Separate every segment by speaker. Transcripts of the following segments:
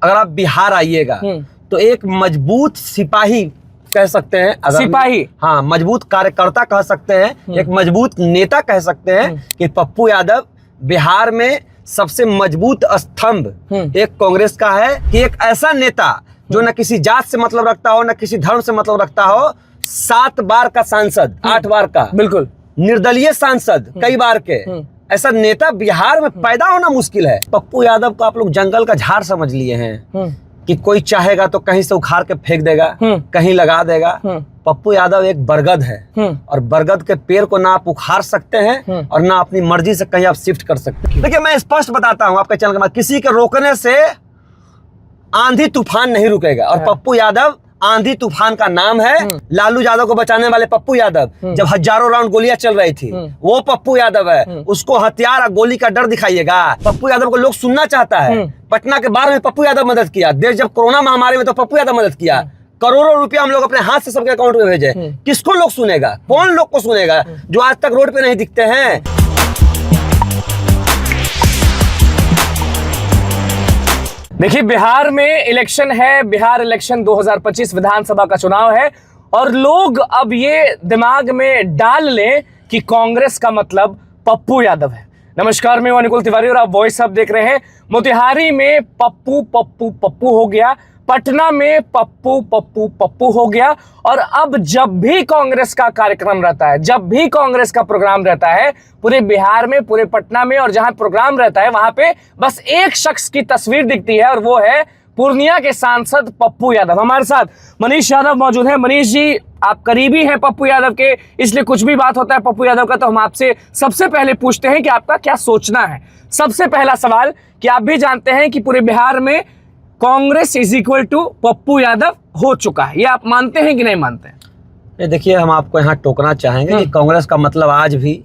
Speaker 1: अगर आप बिहार आइएगा तो एक मजबूत सिपाही कह सकते हैं,
Speaker 2: सिपाही,
Speaker 1: हाँ, मजबूत कार्यकर्ता कह सकते हैं, एक मजबूत नेता कह सकते हैं कि पप्पू यादव बिहार में सबसे मजबूत स्तंभ एक कांग्रेस का है। कि एक ऐसा नेता जो न किसी जात से मतलब रखता हो, न किसी धर्म से मतलब रखता हो, 7 बार का सांसद, 8 बार का,
Speaker 2: बिल्कुल
Speaker 1: निर्दलीय सांसद कई बार के, ऐसा नेता बिहार में पैदा होना मुश्किल है। पप्पू यादव को आप लोग जंगल का झाड़ समझ लिए हैं कि कोई चाहेगा तो कहीं से उखाड़ के फेंक देगा, कहीं लगा देगा। पप्पू यादव एक बरगद है और बरगद के पेड़ को ना आप उखाड़ सकते हैं और ना अपनी मर्जी से कहीं आप शिफ्ट कर सकते हैं। देखिए, मैं स्पष्ट बताता हूं आपके चैनल के, किसी के रोकने से आंधी तूफान नहीं रुकेगा। और पप्पू यादव आंधी तूफान का नाम है। लालू यादव को बचाने वाले पप्पू यादव, जब हजारों राउंड गोलियां चल रही थी, वो पप्पू यादव है। उसको हथियार और गोली का डर दिखाइएगा। पप्पू यादव को लोग सुनना चाहता है। पटना के बाढ़ में पप्पू यादव मदद किया, देश जब कोरोना महामारी में तो पप्पू यादव मदद किया। करोड़ों रुपया हम लोग अपने हाथ से सबके अकाउंट में भेजे। किसको लोग सुनेगा? कौन लोग को सुनेगा जो आज तक रोड पे नहीं दिखते हैं?
Speaker 2: देखिए, बिहार में इलेक्शन है, बिहार इलेक्शन 2025 विधानसभा का चुनाव है और लोग अब ये दिमाग में डाल लें कि कांग्रेस का मतलब पप्पू यादव है। नमस्कार, मैं अनुकूल तिवारी और आप वॉइस अब देख रहे हैं। मोतिहारी में पप्पू पप्पू पप्पू हो गया, पटना में पप्पू पप्पू पप्पू हो गया और अब जब भी कांग्रेस का कार्यक्रम रहता है, जब भी कांग्रेस का प्रोग्राम रहता है, पूरे बिहार में, पूरे पटना में और जहां प्रोग्राम रहता है वहां पे बस एक शख्स की तस्वीर दिखती है और वो है पूर्णिया के सांसद पप्पू यादव। हमारे साथ मनीष यादव मौजूद है। मनीष जी, आप करीबी हैं पप्पू यादव के, इसलिए कुछ भी बात होता है पप्पू यादव का तो हम आपसे सबसे पहले पूछते हैं कि आपका क्या सोचना है। सबसे पहला सवाल कि आप भी जानते हैं कि पूरे बिहार में Congress is equal to Pappu Yadav हो चुका है, ये आप मानते हैं कि नहीं मानते हैं?
Speaker 1: ये देखिए, हम आपको यहाँ टोकना चाहेंगे कि कांग्रेस का मतलब आज भी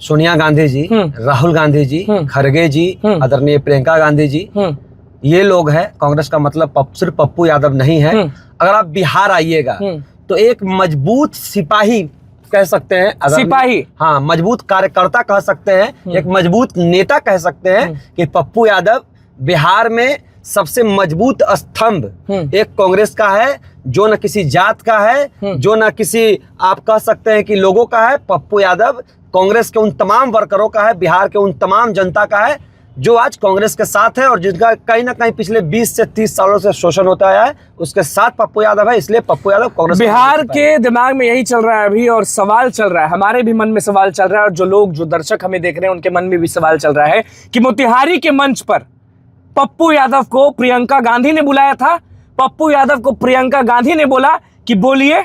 Speaker 1: सोनिया गांधी जी, राहुल गांधी जी, खड़गे जी, आदरणीय प्रियंका गांधी जी, ये लोग हैं। कांग्रेस का मतलब सिर्फ पप्पू यादव नहीं है। अगर आप बिहार आइएगा तो एक मजबूत सिपाही कह सकते हैं,
Speaker 2: सिपाही,
Speaker 1: हाँ, मजबूत कार्यकर्ता कह सकते हैं, एक मजबूत नेता कह सकते हैं कि पप्पू यादव बिहार में सबसे मजबूत स्तंभ एक कांग्रेस का है, जो न किसी जात का है, जो न किसी आप कह सकते हैं कि लोगों का है। पप्पू यादव कांग्रेस के उन तमाम वर्करों का है, बिहार के उन तमाम जनता का है जो आज कांग्रेस के साथ है और जिनका कहीं ना कहीं पिछले 20 से 30 सालों से शोषण होता आया है, उसके साथ पप्पू यादव है। इसलिए पप्पू यादव कांग्रेस।
Speaker 2: बिहार के दिमाग में यही चल रहा है अभी और सवाल चल रहा है, हमारे भी मन में सवाल चल रहा है और जो दर्शक हमें देख रहे हैं उनके मन में भी सवाल चल रहा है कि मोतिहारी के मंच पर पप्पू यादव को प्रियंका गांधी ने बुलाया था। पप्पू यादव को प्रियंका गांधी ने बोला कि बोलिए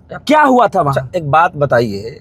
Speaker 2: क्या हुआ था वहां।
Speaker 1: एक बात बताइए,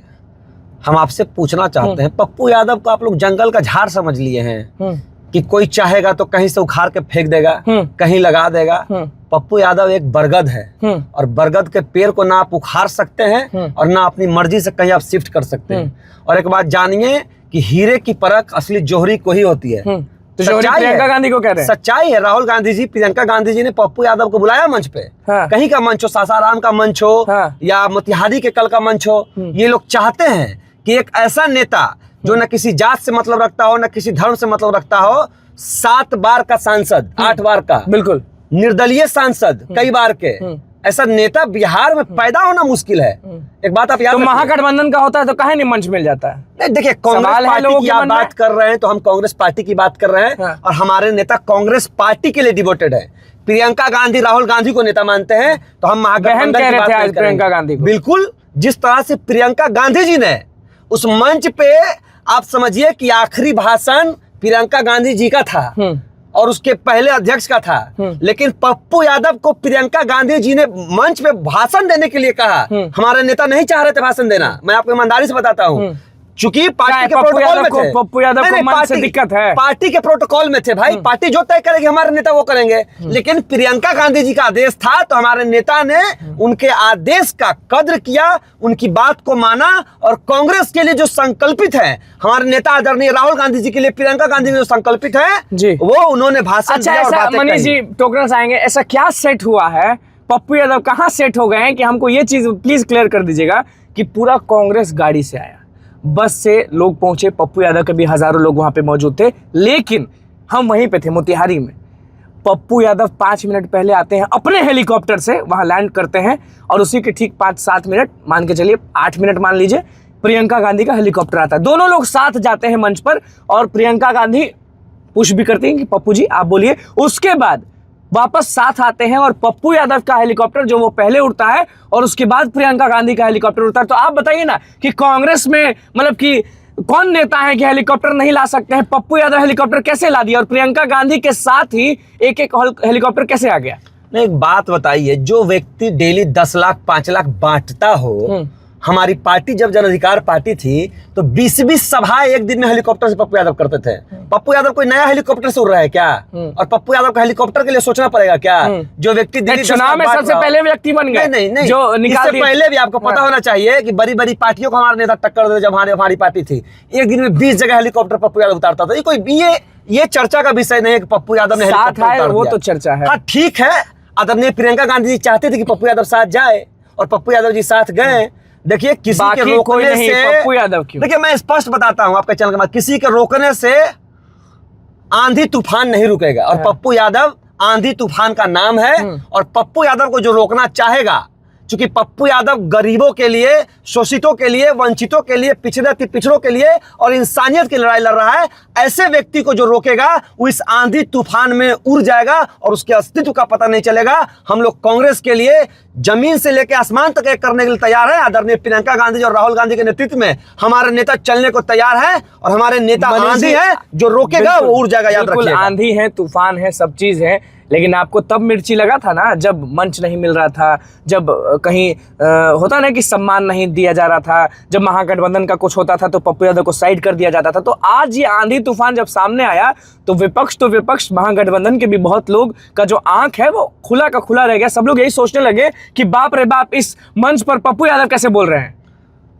Speaker 1: हम आपसे पूछना चाहते हैं, पप्पू यादव को आप लोग जंगल का झाड़ समझ लिए हैं कि कोई चाहेगा तो कहीं से उखाड़ के फेंक देगा, कहीं लगा देगा। पप्पू यादव एक बरगद है और बरगद के पेड़ को ना आप उखाड़ सकते हैं और ना अपनी मर्जी से कहीं आप शिफ्ट कर सकते हैं। और एक बात जानिए कि हीरे की परख असली जोहरी को ही होती है।
Speaker 2: तो प्रियंका गांधी को कह रहे हैं,
Speaker 1: सच्चाई है। राहुल गांधी जी, प्रियंका गांधी जी ने पप्पू यादव को बुलाया मंच पे। कहीं का मंच हो, सासाराम का मंच हो या मोतिहारी के कल का मंच हो, ये लोग चाहते हैं कि एक ऐसा नेता जो न किसी जात से मतलब रखता हो, न किसी धर्म से मतलब रखता हो, 7 बार का सांसद, 8 बार का,
Speaker 2: बिल्कुल
Speaker 1: निर्दलीय सांसद कई बार के, ऐसा नेता बिहार में पैदा होना मुश्किल है। एक बात आप याद
Speaker 2: तो महागठबंधन का होता है तो काहे नहीं मंच मिल जाता है?
Speaker 1: नहीं, देखिए, कांग्रेस पार्टी की आप बात कर रहे हैं तो हम कांग्रेस पार्टी की बात कर रहे हैं और हमारे नेता कांग्रेस पार्टी के लिए डिवोटेड है। प्रियंका गांधी राहुल गांधी को नेता मानते हैं तो हम महागठबंधन की बात करें।
Speaker 2: प्रियंका गांधी को
Speaker 1: बिल्कुल, जिस तरह से प्रियंका गांधी जी ने उस मंच पे, आप समझिए कि आखिरी भाषण प्रियंका गांधी जी का था और उसके पहले अध्यक्ष का था, लेकिन पप्पू यादव को प्रियंका गांधी जी ने मंच पे भाषण देने के लिए कहा। हमारे नेता नहीं चाह रहे थे भाषण देना, मैं आपको ईमानदारी से बताता हूँ। चूंकि पार्टी के प्रोटोकॉल में थे,
Speaker 2: पप्पू यादव को मन से दिक्कत है,
Speaker 1: पार्टी के प्रोटोकॉल में थे भाई, पार्टी जो तय करेगी हमारे नेता वो करेंगे। लेकिन प्रियंका गांधी जी का आदेश था तो हमारे नेता ने उनके आदेश का कद्र किया, उनकी बात को माना और कांग्रेस के लिए जो संकल्पित है, हमारे नेता आदरणीय राहुल गांधी जी के लिए प्रियंका गांधी जो संकल्पित है वो उन्होंने भाषण दिया और बातें कही।
Speaker 2: मनीष जी, टोकना चाहेंगे, ऐसा क्या सेट हुआ है? पप्पू यादव कहाँ सेट हो गए हैं कि हमको ये चीज प्लीज क्लियर कर दीजिएगा कि पूरा कांग्रेस गाड़ी से आया, बस से लोग पहुंचे, पप्पू यादव के भी हजारों लोग वहां पे मौजूद थे, लेकिन हम वहीं पे थे मोतिहारी में। पप्पू यादव 5 मिनट पहले आते हैं अपने हेलीकॉप्टर से, वहां लैंड करते हैं और उसी के ठीक 5-7 मिनट, मान के चलिए 8 मिनट मान लीजिए, प्रियंका गांधी का हेलीकॉप्टर आता है। दोनों लोग साथ जाते हैं मंच पर और प्रियंका गांधी पुश भी करती हैं कि पप्पू जी आप बोलिए। उसके बाद वापस साथ आते हैं और पप्पू यादव का हेलीकॉप्टर जो वो पहले उड़ता है और उसके बाद प्रियंका गांधी का हेलीकॉप्टर उड़ता है। तो आप बताइए ना कि कांग्रेस में मतलब कि कौन नेता है कि हेलीकॉप्टर नहीं ला सकते हैं? पप्पू यादव हेलीकॉप्टर कैसे ला दिया और प्रियंका गांधी के साथ ही एक हेलीकॉप्टर कैसे आ गया?
Speaker 1: नहीं, एक बात बताइए, जो व्यक्ति डेली 10 लाख 5 लाख बांटता हो, हमारी पार्टी जब जन अधिकार पार्टी थी तो 20-20 सभाएं एक दिन में हेलीकॉप्टर से पप्पू यादव करते थे। पप्पू यादव कोई नया हेलीकॉप्टर से उड़ रहा है क्या? और पप्पू यादव का हेलीकॉप्टर के लिए सोचना पड़ेगा क्या? जो व्यक्ति
Speaker 2: चुनाव में सबसे पहले व्यक्ति बन गए।
Speaker 1: नहीं,
Speaker 2: जो
Speaker 1: इससे पहले भी आपको पता होना चाहिए कि बड़ी बड़ी पार्टियों को हमारे नेता टक्कर देते। जब हमारी पार्टी थी, एक दिन में 20 जगह हेलीकॉप्टर पप्पू यादव उतारता था। ये कोई ये चर्चा का विषय नहीं है कि पप्पू यादव ने हेलीकॉप्टर उतार दिया।
Speaker 2: वो तो चर्चा है।
Speaker 1: हाँ ठीक है, आदरणीय प्रियंका गांधी जी चाहते थे कि पप्पू यादव साथ जाए और पप्पू यादव जी साथ गए। देखिए, किसी के रोकने से,
Speaker 2: पप्पू यादव क्यों?
Speaker 1: देखिए मैं स्पष्ट बताता हूं आपके चैनल के बाद, किसी के रोकने से आंधी तूफान नहीं रुकेगा। और पप्पू यादव आंधी तूफान का नाम है। और पप्पू यादव को जो रोकना चाहेगा, क्योंकि पप्पू यादव गरीबों के लिए, शोषितों के लिए, वंचितों के लिए, पिछड़ों के लिए और इंसानियत की लड़ाई लड़ रहा है, ऐसे व्यक्ति को जो रोकेगा वो इस आंधी तूफान में उड़ जाएगा और उसके अस्तित्व का पता नहीं चलेगा। हम लोग कांग्रेस के लिए जमीन से लेकर आसमान तक एक करने के लिए तैयार है। आदरणीय प्रियंका गांधी और राहुल गांधी के नेतृत्व में हमारे नेता चलने को तैयार है और हमारे नेता आंधी है, जो रोकेगा वो उड़ जाएगा, याद रखिएगा।
Speaker 2: आंधी है, तूफान है, सब चीज है, लेकिन आपको तब मिर्ची लगा था ना जब मंच नहीं मिल रहा था, जब कहीं होता ना कि सम्मान नहीं दिया जा रहा था, जब महागठबंधन का कुछ होता था तो पप्पू यादव को साइड कर दिया जाता था। तो आज ये आंधी तूफान जब सामने आया तो विपक्ष महागठबंधन के भी बहुत लोग का जो आंख है वो खुला का खुला रह गया। सब लोग यही सोचने लगे कि बाप रे बाप, इस मंच पर पप्पू यादव कैसे बोल रहे हैं?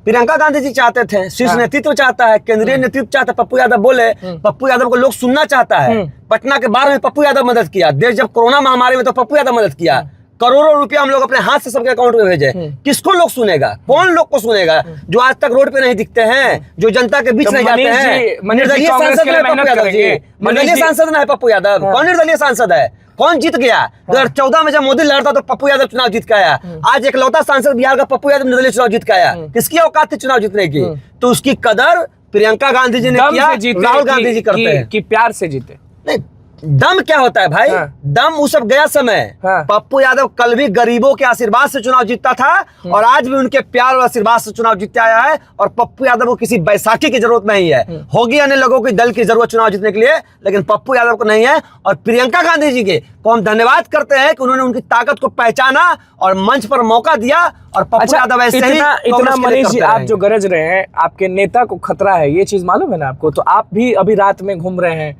Speaker 1: प्रियंका गांधी जी चाहते थे, शीर्ष नेतृत्व चाहता है, केंद्रीय नेतृत्व चाहता है पप्पू यादव बोले। पप्पू यादव को लोग सुनना चाहता है। पटना के बाढ़ में पप्पू यादव मदद किया, देश जब कोरोना महामारी में तो पप्पू यादव मदद किया। करोड़ों रुपया हम लोग अपने हाथ से सबके अकाउंट में भेजे। किसको लोग सुनेगा? कौन लोग को सुनेगा? जो आज तक रोड पे नहीं दिखते हैं, जो जनता के बीच नहीं जाते हैं। निर्दलीय सांसद है पप्पू यादव जी, निर्दलीय सांसद ना है पप्पू यादव। कौन निर्दलीय सांसद है? कौन जीत गया? 2014 में जब मोदी लड़ता तो पप्पू यादव चुनाव जीत के आया। आज एकलौता सांसद बिहार का पप्पू यादव निर्दलीय चुनाव जीत के आया। किसकी औकात थी चुनाव जीतने की? तो उसकी कदर प्रियंका गांधी जी ने किया, राहुल गांधी जी करते हैं
Speaker 2: कि प्यार से जीते।
Speaker 1: नहीं, दम क्या होता है भाई? दम उस सब गया समय। पप्पू यादव कल भी गरीबों के आशीर्वाद से चुनाव जीतता था और आज भी उनके प्यार और आशीर्वाद से चुनाव जीतते आया है। और पप्पू यादव को किसी बैसाखी की जरूरत नहीं है। होगी अन्य लोगों की दल की जरूरत चुनाव जीतने के लिए, लेकिन पप्पू यादव को नहीं है। और प्रियंका गांधी जी के को हम धन्यवाद करते हैं कि उन्होंने उनकी ताकत को पहचाना और मंच पर मौका दिया। और पप्पू यादव ऐसे ही
Speaker 2: इतना मनीष जी, आप जो गरज रहे हैं, आपके नेता को खतरा है, ये चीज मालूम है ना आपको? तो आप भी अभी रात में घूम रहे हैं,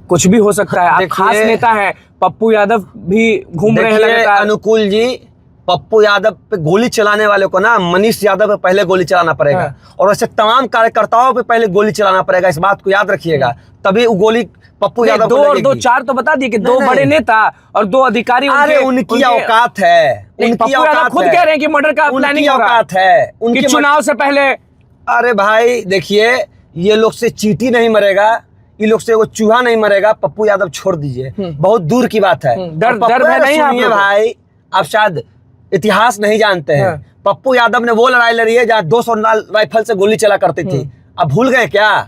Speaker 2: कुछ भी हो सकता है। आप खास नेता हैं, पप्पू यादव भी घूम रहे हैं लगातार।
Speaker 1: अनुकूल जी, पप्पू यादव पे गोली चलाने वाले को ना मनीष यादव पे पहले गोली चलाना पड़ेगा। और ऐसे तमाम कार्यकर्ताओं पे पहले गोली चलाना पड़ेगा। इस बात को याद रखिएगा, तभी वो गोली पप्पू यादव को लगेगी।
Speaker 2: दो चार तो बता दिए कि दो बड़े नेता और 2 अधिकारी।
Speaker 1: अरे उनकी औकात है,
Speaker 2: उनकी औकात खुद कह रहे हैं कि मर्डर का प्लानिंग
Speaker 1: औकात है
Speaker 2: उनकी चुनाव से पहले।
Speaker 1: अरे भाई देखिए, ये लोग से चींटी नहीं मरेगा, ये लोग से वो चूहा नहीं मरेगा। पप्पू यादव छोड़ दीजिए, बहुत दूर की बात है।
Speaker 2: डर है नहीं
Speaker 1: सुनिए भाई, आप शायद इतिहास नहीं जानते हैं। पप्पू यादव ने वो लड़ाई लड़ी है जहाँ 200 राइफल से गोली चला करती थी। अब भूल गए क्या?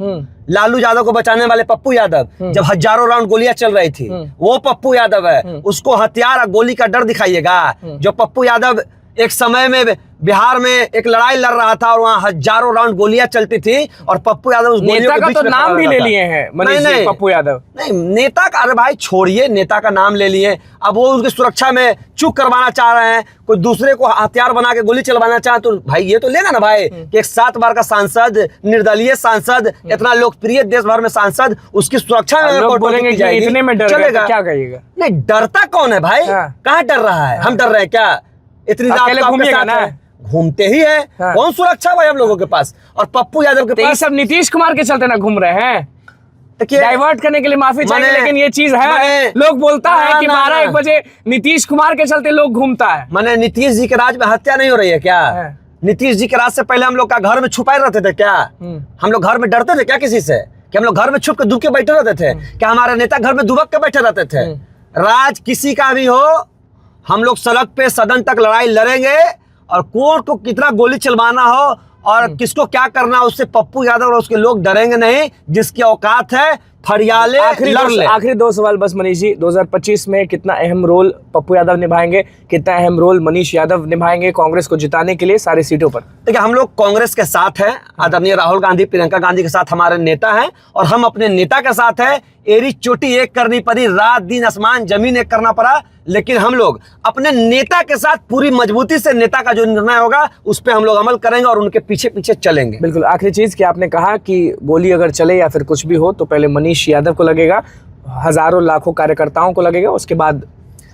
Speaker 1: लालू यादव को बचाने वाले पप्पू यादव, जब हजारों राउंड गोलियां चल रही थी, वो पप्पू यादव है। उसको हथियार और गोली का डर दिखाइएगा। जो पप्पू यादव एक समय में बिहार में एक लड़ाई लड़ रहा था और वहाँ हजारों राउंड गोलियां चलती थी और पप्पू यादव उस गोलियों के बीच में
Speaker 2: नाम भी ले लिए हैं नहीं, पप्पू यादव
Speaker 1: नहीं नेता का। अरे भाई छोड़िए, नेता का नाम ले लिए, अब वो उसकी सुरक्षा में चूक करवाना चाह रहे हैं, कोई दूसरे को हथियार बना के गोली चलवाना चाहे तो भाई ये तो लेगा ना भाई कि एक 7 बार का सांसद, निर्दलीय सांसद, इतना लोकप्रिय देश भर में सांसद, उसकी सुरक्षा में
Speaker 2: बोलेंगे इतने में डरेगा, क्या कहिएगा?
Speaker 1: नहीं डरता कौन है भाई? कहाँ डर रहा है? हम डर रहे हैं क्या? इतनी रात घूमते ही है। कौन सुरक्षा भाई हम लोगों के पास? और पप्पू यादव के पास
Speaker 2: सब नीतीश कुमार के चलते ना घूम रहे हैं। डाइवर्ट करने के लिए माफी चाहिए, लेकिन ये चीज है, लोग बोलता है कि 12-1 बजे नीतीश कुमार के चलते लोग घूमता है।
Speaker 1: माने नीतीश जी के राज में हत्या नहीं हो रही है क्या? नीतीश जी के राज से पहले हम लोग का घर में छुपाए रहते थे क्या? हम लोग घर में डरते थे क्या किसी से? कि हम लोग घर में छुप के दुबके बैठे रहते थे? क्या हमारे नेता घर में दुबक के बैठे रहते थे? राज किसी का भी हो, हम लोग सड़क पे सदन तक लड़ाई लड़ेंगे और कोर्ट को कितना गोली चलवाना हो और किसको क्या करना है उससे पप्पू यादव और उसके लोग डरेंगे नहीं। जिसकी औकात है फरियाले लड़ ले।
Speaker 2: आखिरी दो सवाल बस मनीष जी, 2025 में कितना अहम रोल पप्पू यादव निभाएंगे, कितना अहम रोल मनीष यादव निभाएंगे कांग्रेस को जिताने के लिए सारी सीटों पर?
Speaker 1: देखिए, हम लोग कांग्रेस के साथ हैं, आदरणीय राहुल गांधी, प्रियंका गांधी के साथ हमारे नेता हैं और हम अपने नेता के साथ हैं। एरी चोटी एक करनी पड़ी, रात दिन आसमान जमीन एक करना पड़ा, लेकिन हम लोग अपने नेता के साथ पूरी मजबूती से नेता का जो निर्णय होगा उस पर हम लोग अमल करेंगे और उनके पीछे पीछे चलेंगे।
Speaker 2: बिल्कुल। आखिरी चीज कि आपने कहा कि गोली अगर चले या फिर कुछ भी हो तो पहले मनीष यादव को लगेगा, हजारों लाखों कार्यकर्ताओं को लगेगा, उसके बाद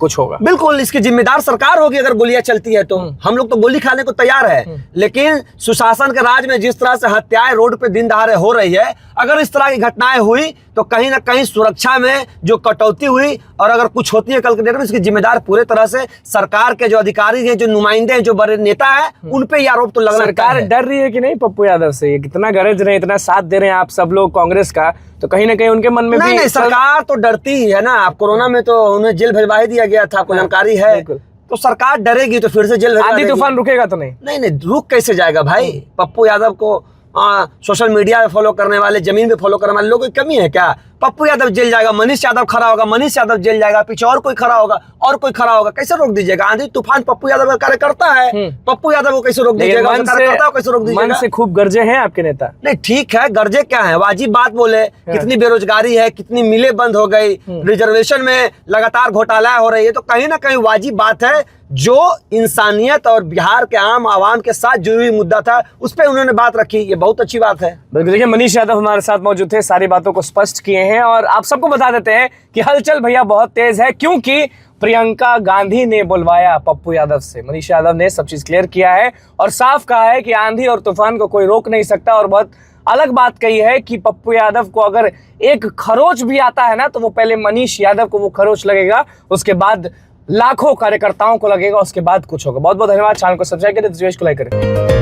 Speaker 2: कुछ होगा।
Speaker 1: बिल्कुल, इसकी जिम्मेदार सरकार होगी अगर गोलियां चलती है तो। हम लोग तो गोली खाने को तैयार है, लेकिन सुशासन के राज में जिस तरह से हत्याएं रोड पे दिन दहाड़े हो रही है, अगर इस तरह की घटनाएं हुई तो कहीं ना कहीं सुरक्षा में जो कटौती हुई और अगर कुछ होती है कल के डेट में, इसकी जिम्मेदार पूरे तरह से सरकार के जो अधिकारी हैं, जो नुमाइंदे हैं, जो बड़े नेता है, उन पे ये आरोप तो लगना।
Speaker 2: सरकार डर रही है कि नहीं पप्पू यादव से? ये कितना गरज रहे, इतना साथ दे रहे हैं आप सब लोग कांग्रेस का, तो कहीं ना कहीं उनके मन में
Speaker 1: नहीं, सरकार तो डरती ही है ना। आप कोरोना में तो उन्हें जेल भिजवा ही दिया गया था, आपको जानकारी है। तो सरकार डरेगी तो फिर से जेल भिजवा
Speaker 2: आंधी
Speaker 1: देगी।
Speaker 2: तूफान रुकेगा तो नहीं?
Speaker 1: नहीं, रुक कैसे जाएगा भाई? पप्पू यादव को सोशल मीडिया पे फॉलो करने वाले, जमीन पे फॉलो करने वाले लोगों की कमी है क्या? पप्पू यादव जेल जाएगा, मनीष यादव खड़ा होगा, मनीष यादव जेल जाएगा, पीछे और कोई खड़ा होगा, और कोई खड़ा होगा, कैसे रोक दीजिएगा? आंधी तूफान पप्पू यादव का कार्यकर्ता है, पप्पू यादव को कैसे रोक दीजिएगा? कार्यकर्ता को कैसे रोक दीजिएगा?
Speaker 2: मन से खूब गर्जे हैं आपके नेता।
Speaker 1: नहीं, ठीक है, गर्जे क्या है, वाजिब बात बोले। कितनी बेरोजगारी है, कितनी मिलें बंद हो गई, रिजर्वेशन में लगातार घोटाला हो रही है, तो कहीं ना कहीं वाजिब बात है। जो इंसानियत और बिहार के आम आवाम के साथ जुड़ी हुई मुद्दा था उस पर उन्होंने बात रखी, ये बहुत अच्छी बात है।
Speaker 2: बिल्कुल। देखिए, मनीष यादव हमारे साथ मौजूद थे, सारी बातों को स्पष्ट किए हैं और आप सबको बता देते हैं कि हलचल भैया बहुत तेज है, क्योंकि प्रियंका गांधी ने बुलवाया पप्पू यादव से। मनीष यादव ने सब चीज क्लियर किया है और साफ कहा है कि आंधी और तूफान को कोई रोक नहीं सकता, और बहुत अलग बात कही है कि पप्पू यादव को अगर एक खरोच भी आता है ना तो वो पहले मनीष यादव को वो खरोच लगेगा, उसके बाद लाखों कार्यकर्ताओं को लगेगा, उसके बाद कुछ होगा। बहुत बहुत धन्यवाद। चैनल को सब्सक्राइब करें, को लाइक करें।